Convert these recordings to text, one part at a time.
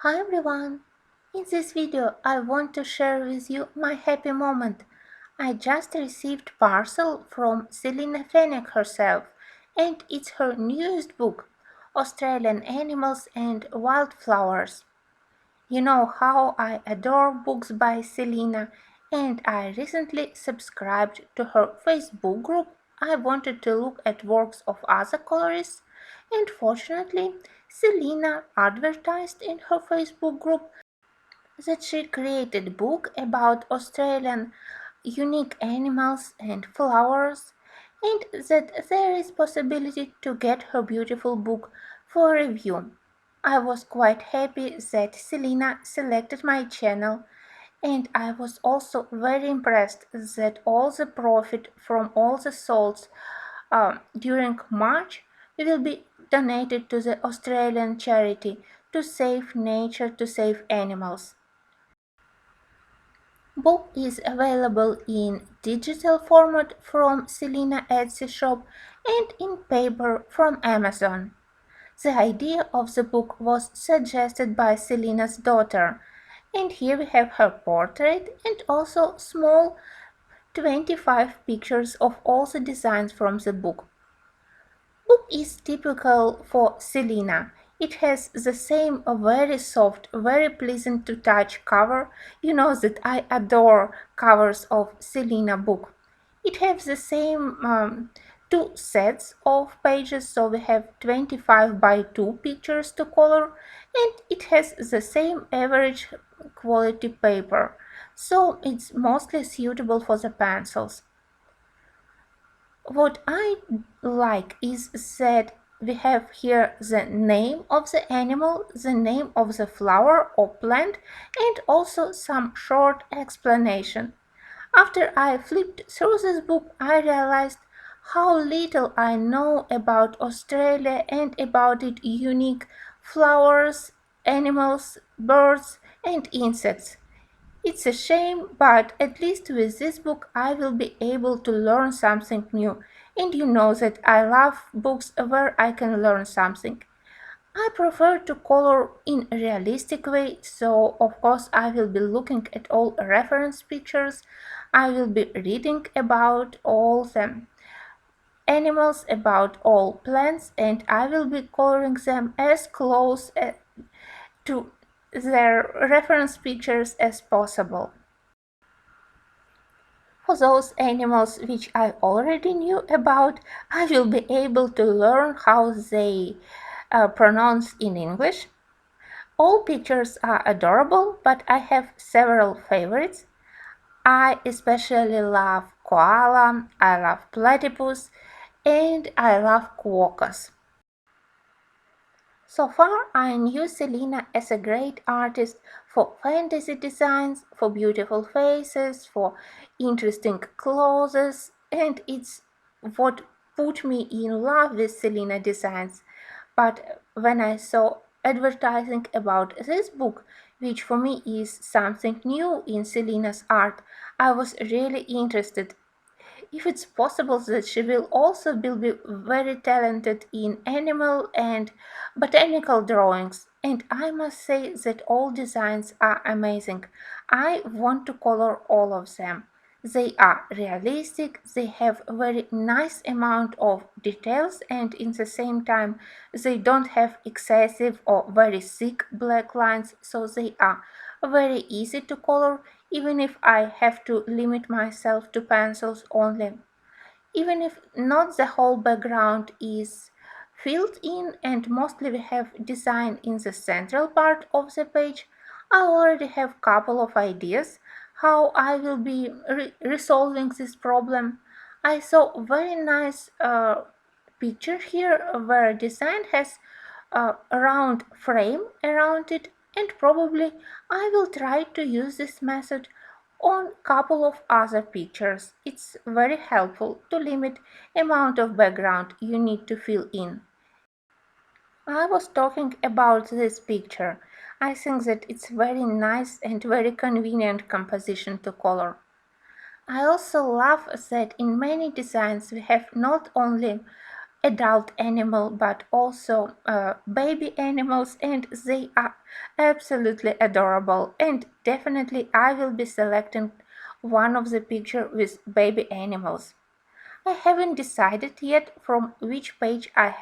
Hi everyone! In this video I want to share with you my happy moment. I just received parcel from Selina Fenech herself, and it's her newest book, Australian Animals and Wildflowers. You know how I adore books by Selina, and I recently subscribed to her Facebook group. I wanted to look at works of other colorists, and fortunately, Selina advertised in her Facebook group that she created a book about Australian unique animals and flowers, and that there is possibility to get her beautiful book for review. I was quite happy that Selina selected my channel, and I was also very impressed that all the profit from all the sold during March will be donated to the Australian charity to save nature, to save animals. Book is available in digital format from Selina Etsy shop and in paper from Amazon. The idea of the book was suggested by Selina's daughter, and here we have her portrait and also small 25 pictures of all the designs from the book. Book is typical for Selina. It has the same very soft, very pleasant to touch cover. You know that I adore covers of Selina book. It has the same two sets of pages, so we have 25 by 2 pictures to color, and it has the same average quality paper, so it's mostly suitable for the pencils. What I like is that we have here the name of the animal, the name of the flower or plant, and also some short explanation. After I flipped through this book, I realized how little I know about Australia and about its unique flowers, animals, birds, and insects. It's a shame, but at least with this book I will be able to learn something new. And you know that I love books where I can learn something. I prefer to color in a realistic way, so of course I will be looking at all reference pictures. I will be reading about all the animals, about all plants, and I will be coloring them as close to their reference pictures as possible. For those animals which I already knew about, I will be able to learn how they pronounce in English. All pictures are adorable, but I have several favorites. I especially love koala, I love platypus, and I love quokkas. So far, I knew Selina as a great artist for fantasy designs, for beautiful faces, for interesting clothes, and it's what put me in love with Selina designs. But when I saw advertising about this book, which for me is something new in Selina's art, I was really interested if it's possible that she will also be very talented in animal and botanical drawings. And I must say that all designs are amazing. I want to color all of them. They are realistic, they have a very nice amount of details, and in the same time they don't have excessive or very thick black lines, so they are very easy to color even if I have to limit myself to pencils only. Even if not the whole background is filled in and mostly we have design in the central part of the page, I already have couple of ideas how I will be resolving this problem. I saw very nice picture here where design has a round frame around it, and probably I will try to use this method on couple of other pictures. It's very helpful to limit amount of background you need to fill in. I was talking about this picture. I think that it's very nice and very convenient composition to color. I also love that in many designs we have not only adult animal but also baby animals, and they are absolutely adorable, and definitely I will be selecting one of the picture with baby animals. I haven't decided yet from which page I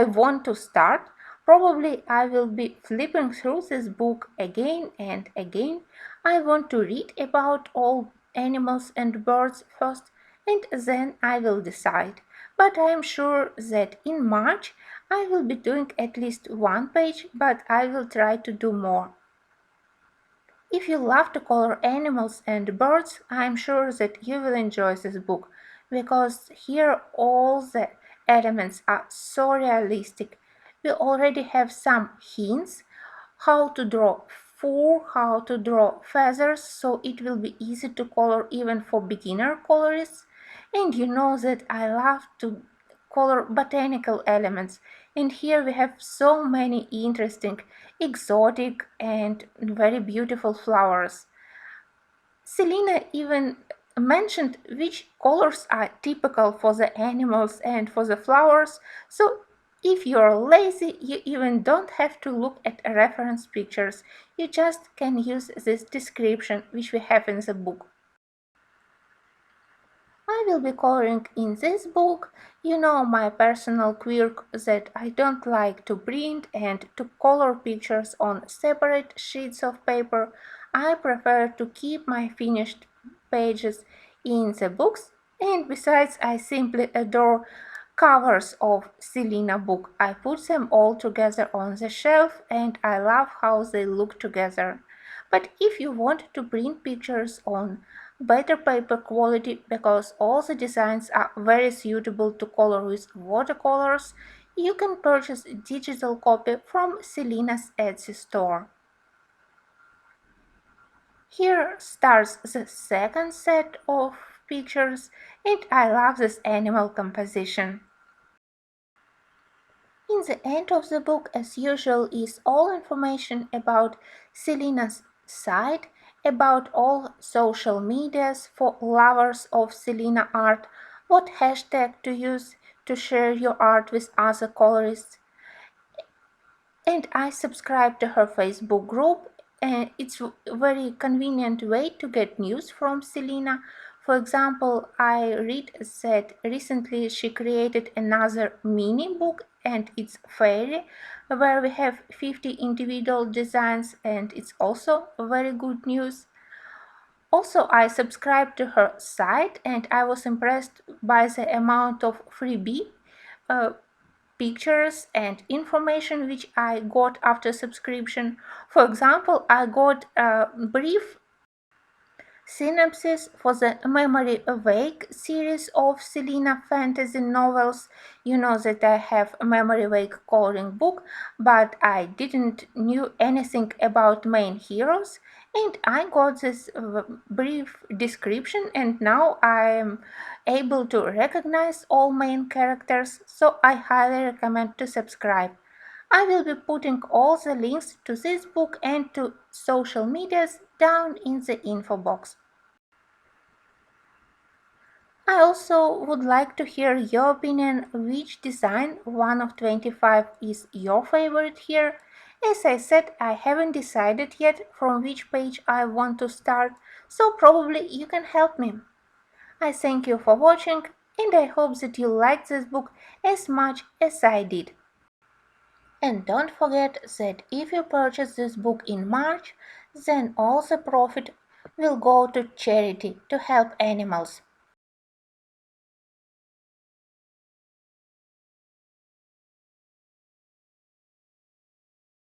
want to start. Probably I will be flipping through this book again and again. I want to read about all animals and birds first, and then I will decide. But I am sure that in March I will be doing at least one page, but I will try to do more. If you love to color animals and birds, I am sure that you will enjoy this book, because here all the elements are so realistic. We already have some hints how to draw fur, how to draw feathers, so it will be easy to color even for beginner colorists. And you know that I love to color botanical elements, and here we have so many interesting, exotic, and very beautiful flowers. Selina even mentioned which colors are typical for the animals and for the flowers, so if you're lazy, you even don't have to look at reference pictures. You just can use this description which we have in the book. I will be coloring in this book. You know my personal quirk that I don't like to print and to color pictures on separate sheets of paper. I prefer to keep my finished pages in the books, and besides I simply adore covers of Selina book. I put them all together on the shelf and I love how they look together. But if you want to print pictures on better paper quality, because all the designs are very suitable to color with watercolors, you can purchase a digital copy from Selina's Etsy store. Here starts the second set of pictures, and I love this animal composition. In the end of the book, as usual, is all information about Selina's site, about all social medias for lovers of Selina art, what hashtag to use to share your art with other colorists. And I subscribe to her Facebook group, and it's a very convenient way to get news from Selina. For example, I read that recently she created another mini book, and it's fairy, where we have 50 individual designs, and it's also very good news. Also, I subscribed to her site, and I was impressed by the amount of freebie uh, pictures and information which I got after subscription. For example, I got a brief synopsis for the Memory Awake series of Selina fantasy novels. You know that I have a Memory Awake coloring book, but I didn't knew anything about main heroes, and I got this brief description, and now I am able to recognize all main characters, so I highly recommend to subscribe. I will be putting all the links to this book and to social medias down in the info box. I also would like to hear your opinion which design, one of 25, is your favorite here. As I said, I haven't decided yet from which page I want to start, so probably you can help me. I thank you for watching, and I hope that you liked this book as much as I did. And don't forget that if you purchase this book in March, then all the profit will go to charity to help animals.